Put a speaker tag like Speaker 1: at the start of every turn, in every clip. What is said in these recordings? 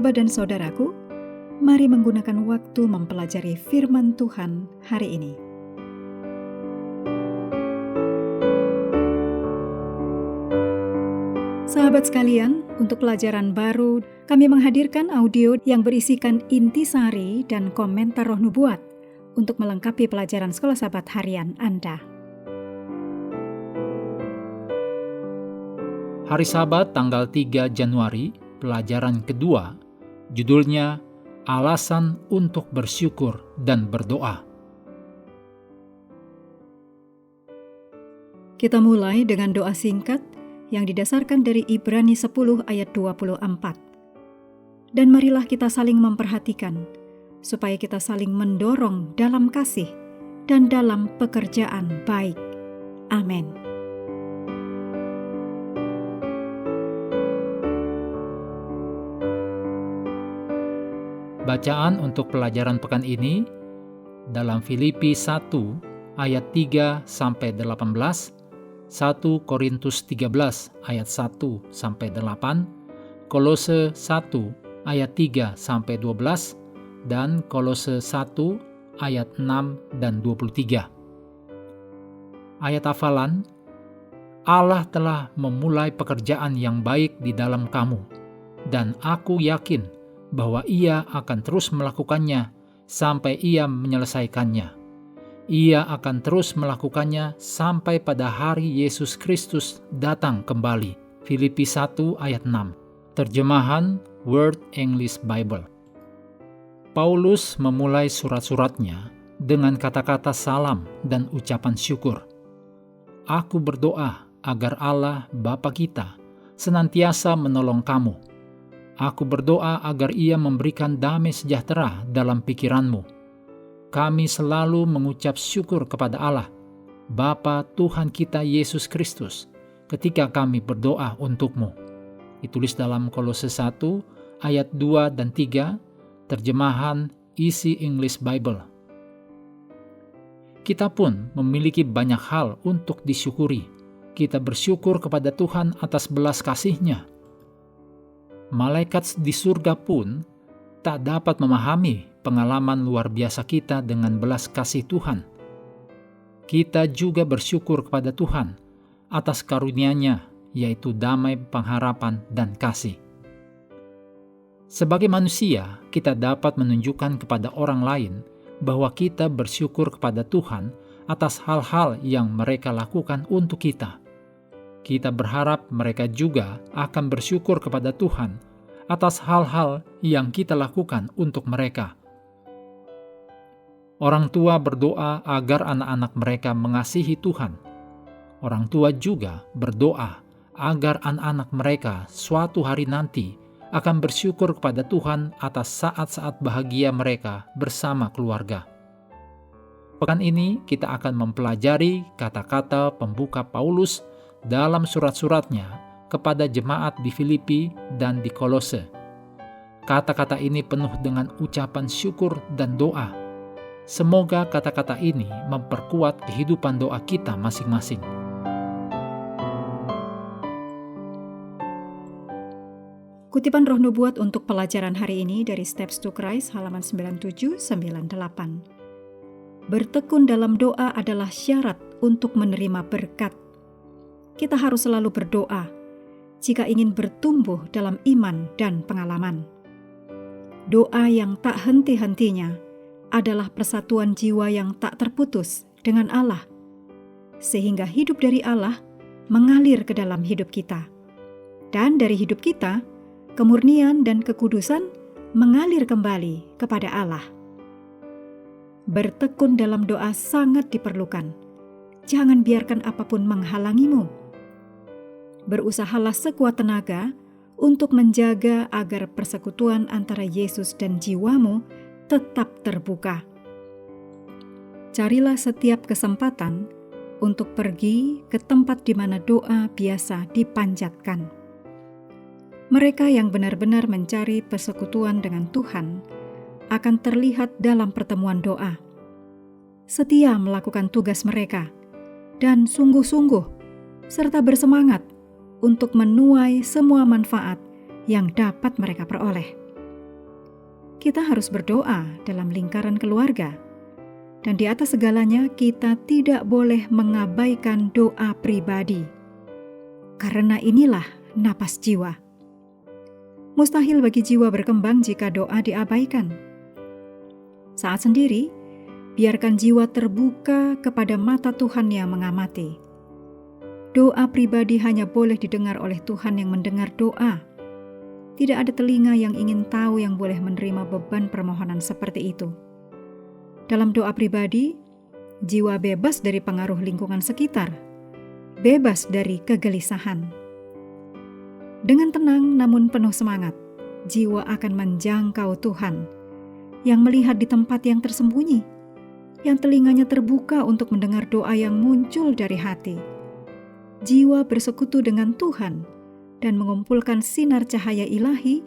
Speaker 1: Sahabat dan saudaraku, mari menggunakan waktu mempelajari firman Tuhan hari ini. Sahabat sekalian, untuk pelajaran baru, kami menghadirkan audio yang berisikan intisari dan komentar roh nubuat untuk melengkapi pelajaran Sekolah Sahabat Harian Anda.
Speaker 2: Hari Sabat tanggal 3 Januari, pelajaran kedua, judulnya Alasan untuk Bersyukur dan Berdoa.
Speaker 1: Kita mulai dengan doa singkat yang didasarkan dari Ibrani 10 ayat 24. Dan marilah kita saling memperhatikan, supaya kita saling mendorong dalam kasih dan dalam pekerjaan baik. Amin.
Speaker 2: Bacaan untuk pelajaran pekan ini dalam Filipi 1 ayat 3 sampai 18, 1 Korintus 13 ayat 1 sampai 8, Kolose 1 ayat 3 sampai 12 dan Kolose 1 ayat 6 dan 23. Ayat hafalan: Allah telah memulai pekerjaan yang baik di dalam kamu, dan aku yakin bahwa Ia akan terus melakukannya sampai Ia menyelesaikannya. Ia akan terus melakukannya sampai pada hari Yesus Kristus datang kembali. Filipi 1 ayat 6. Terjemahan Word English Bible. Paulus memulai surat-suratnya dengan kata-kata salam dan ucapan syukur. Aku berdoa agar Allah Bapa kita senantiasa menolong kamu. Aku berdoa agar Ia memberikan damai sejahtera dalam pikiranmu. Kami selalu mengucap syukur kepada Allah, Bapa Tuhan kita Yesus Kristus, ketika kami berdoa untukmu. Ditulis dalam Kolose 1 ayat 2 dan 3, terjemahan Easy English Bible. Kita pun memiliki banyak hal untuk disyukuri. Kita bersyukur kepada Tuhan atas belas kasih-Nya. Malaikat di surga pun tak dapat memahami pengalaman luar biasa kita dengan belas kasih Tuhan. Kita juga bersyukur kepada Tuhan atas karunia-Nya, yaitu damai, pengharapan, dan kasih. Sebagai manusia, kita dapat menunjukkan kepada orang lain bahwa kita bersyukur kepada Tuhan atas hal-hal yang mereka lakukan untuk kita. Kita berharap mereka juga akan bersyukur kepada Tuhan atas hal-hal yang kita lakukan untuk mereka. Orang tua berdoa agar anak-anak mereka mengasihi Tuhan. Orang tua juga berdoa agar anak-anak mereka suatu hari nanti akan bersyukur kepada Tuhan atas saat-saat bahagia mereka bersama keluarga. Pekan ini kita akan mempelajari kata-kata pembuka Paulus dalam surat-suratnya kepada jemaat di Filipi dan di Kolose. Kata-kata ini penuh dengan ucapan syukur dan doa. Semoga kata-kata ini memperkuat kehidupan doa kita masing-masing.
Speaker 1: Kutipan roh nubuat untuk pelajaran hari ini dari Steps to Christ halaman 97-98. Bertekun dalam doa adalah syarat untuk menerima berkat. Kita harus selalu berdoa jika ingin bertumbuh dalam iman dan pengalaman. Doa yang tak henti-hentinya adalah persatuan jiwa yang tak terputus dengan Allah, sehingga hidup dari Allah mengalir ke dalam hidup kita. Dan dari hidup kita, kemurnian dan kekudusan mengalir kembali kepada Allah. Bertekun dalam doa sangat diperlukan. Jangan biarkan apapun menghalangimu. Berusahalah sekuat tenaga untuk menjaga agar persekutuan antara Yesus dan jiwamu tetap terbuka. Carilah setiap kesempatan untuk pergi ke tempat di mana doa biasa dipanjatkan. Mereka yang benar-benar mencari persekutuan dengan Tuhan akan terlihat dalam pertemuan doa. Setia melakukan tugas mereka dan sungguh-sungguh serta bersemangat untuk menuai semua manfaat yang dapat mereka peroleh. kita harus berdoa dalam lingkaran keluarga. Dan di atas segalanya, kita tidak boleh mengabaikan doa pribadi. Karena inilah napas jiwa. Mustahil bagi jiwa berkembang jika doa diabaikan. Saat sendiri, biarkan jiwa terbuka kepada mata Tuhan yang mengamati. Doa pribadi hanya boleh didengar oleh Tuhan yang mendengar doa. Tidak ada telinga yang ingin tahu yang boleh menerima beban permohonan seperti itu. Dalam doa pribadi, jiwa bebas dari pengaruh lingkungan sekitar, bebas dari kegelisahan. Dengan tenang namun penuh semangat, jiwa akan menjangkau Tuhan yang melihat di tempat yang tersembunyi, yang telinganya terbuka untuk mendengar doa yang muncul dari hati. Jiwa bersekutu dengan Tuhan dan mengumpulkan sinar cahaya ilahi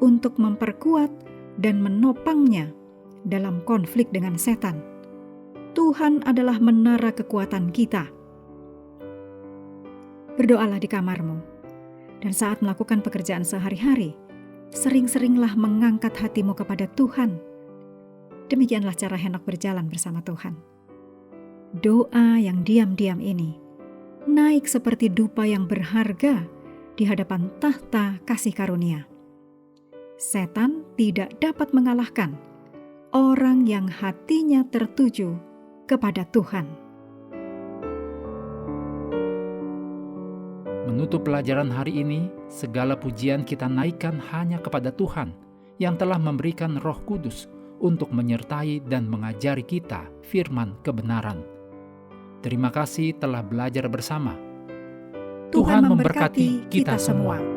Speaker 1: untuk memperkuat dan menopangnya dalam konflik dengan setan. Tuhan adalah menara kekuatan kita. Berdoalah di kamarmu, dan saat melakukan pekerjaan sehari-hari, sering-seringlah mengangkat hatimu kepada Tuhan. Demikianlah cara Henokh berjalan bersama Tuhan. Doa yang diam-diam ini naik seperti dupa yang berharga di hadapan tahta kasih karunia. Setan tidak dapat mengalahkan orang yang hatinya tertuju kepada Tuhan.
Speaker 2: Menutup pelajaran hari ini, segala pujian kita naikkan hanya kepada Tuhan yang telah memberikan Roh Kudus untuk menyertai dan mengajari kita firman kebenaran. Terima kasih telah belajar bersama. Tuhan memberkati kita semua.